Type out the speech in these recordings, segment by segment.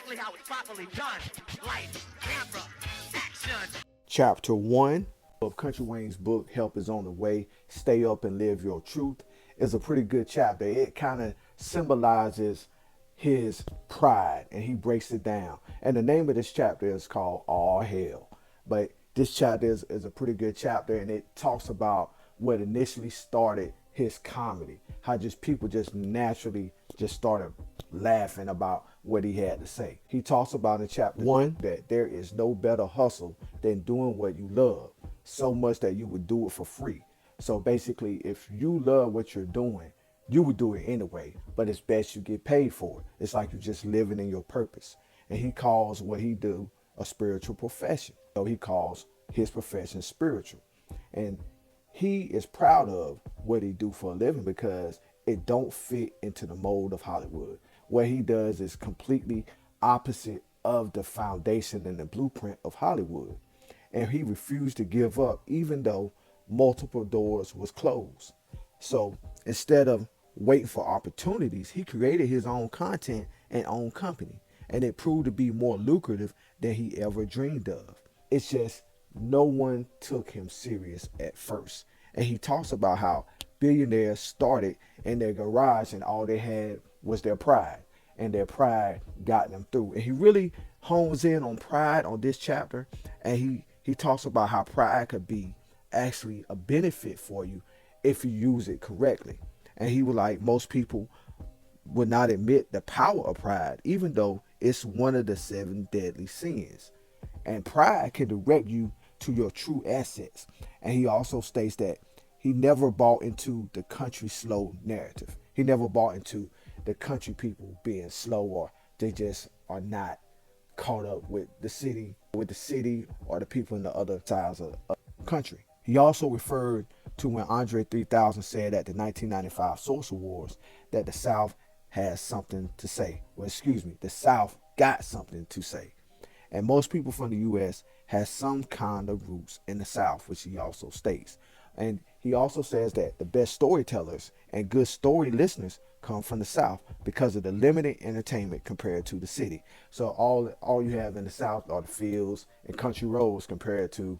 exactly how it's properly done. Light, camera, action. Chapter 1 of Country Wayne's book, Help Is on the Way, Stay Up and Live Your Truth, is a pretty good chapter. It kind of symbolizes his pride and he breaks it down. And the name of this chapter is called All Hell. But this chapter is a pretty good chapter, and it talks about what initially started his comedy, how just people just naturally just started laughing about what he had to say. He talks about in chapter 1 that there is no better hustle than doing what you love, so much that you would do it for free. So basically, if you love what you're doing, you would do it anyway, but it's best you get paid for it. It's like you're just living in your purpose. And he calls what he do a spiritual profession. So he calls his profession spiritual. And he is proud of what he do for a living because it don't fit into the mold of Hollywood. What he does is completely opposite of the foundation and the blueprint of Hollywood. And he refused to give up even though multiple doors was closed. So instead of waiting for opportunities, he created his own content and own company. And it proved to be more lucrative than he ever dreamed of. It's just no one took him serious at first. And he talks about how billionaires started in their garage and all they had was their pride. And their pride got them through. And he really hones in on pride on this chapter. And he talks about how pride could be actually a benefit for you if you use it correctly. And he was like, most people would not admit the power of pride, even though it's one of the 7 deadly sins. And pride can direct you to your true assets. And he also states that he never bought into the country slow narrative. He never bought into the country people being slow, or they just are not caught up with the city or the people in the other sides of the country. He also referred to when Andre 3000 said at the 1995 Social Wars that the South has something to say. Well, excuse me, the South got something to say. And most people from the U.S. has some kind of roots in the South, which he also states. And he also says that the best storytellers and good story listeners come from the South because of the limited entertainment compared to the city. So all you have in the South are the fields and country roads compared to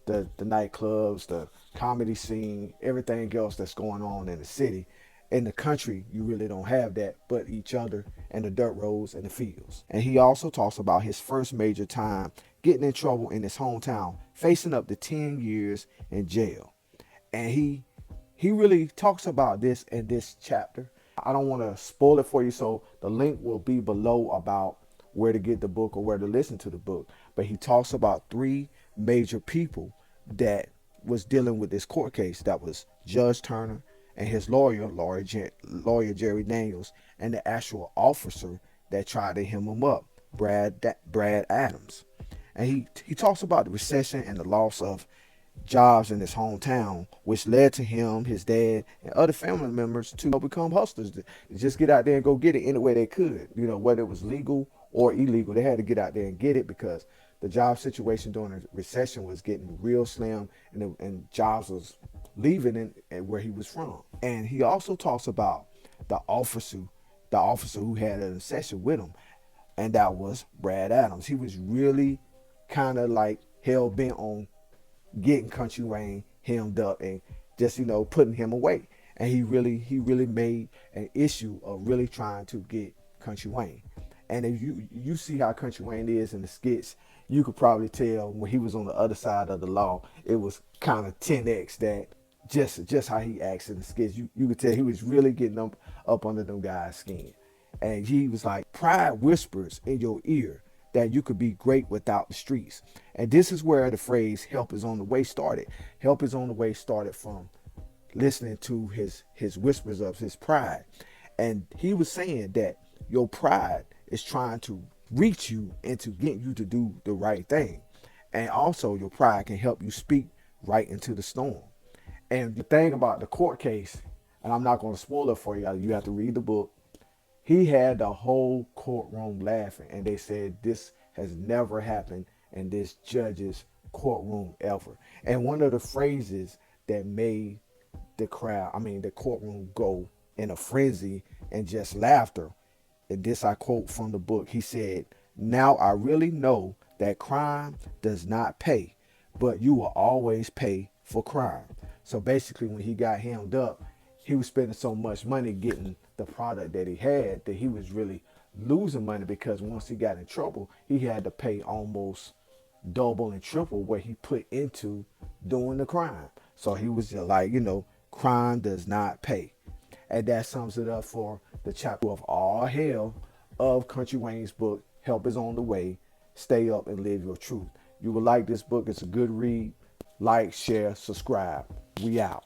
the nightclubs, the comedy scene, everything else that's going on in the city. In the country, you really don't have that but each other and the dirt roads and the fields. And he also talks about his first major time getting in trouble in his hometown, facing up to 10 years in jail. And he really talks about this in this chapter. I don't want to spoil it for you, so the link will be below about where to get the book or where to listen to the book. But he talks about 3 major people that was dealing with this court case. That was Judge Turner and his lawyer Jerry Daniels, and the actual officer that tried to hem him up, Brad Adams. And he talks about the recession and the loss of jobs in his hometown, which led to him, his dad, and other family members to become hustlers, to just get out there and go get it any way they could. Whether it was legal or illegal, they had to get out there and get it because the job situation during the recession was getting real slim, and jobs was leaving in where he was from. And he also talks about the officer who had an obsession with him, and that was Brad Adams. He was really kind of like hell bent on getting Country Wayne hemmed up and just putting him away. And he really made an issue of really trying to get Country Wayne. And if you see how Country Wayne is in the skits, you could probably tell when he was on the other side of the law, it was kind of 10x that just how he acts in the skits. You could tell he was really getting up under them guys' skin. And he was like, pride whispers in your ear that you could be great without the streets. And this is where the phrase help is on the way started. Help is on the way started from listening to his whispers of his pride. And he was saying that your pride is trying to reach you into getting you to do the right thing. And also your pride can help you speak right into the storm. And the thing about the court case, and I'm not going to spoil it for you, you have to read the book. He had the whole courtroom laughing, and they said this has never happened in this judge's courtroom ever. And one of the phrases that made the courtroom go in a frenzy and just laughter, and this I quote from the book, he said, Now I really know that crime does not pay, but you will always pay for crime. So basically, when he got hemmed up, he was spending so much money getting the product that he had that he was really losing money, because once he got in trouble, he had to pay almost double and triple what he put into doing the crime. So he was just like, crime does not pay. And that sums it up for the chapter of All Hell of Country Wayne's book, Help is on the Way. Stay up and live your truth. You will like this book. It's a good read. Like, share, subscribe. We out.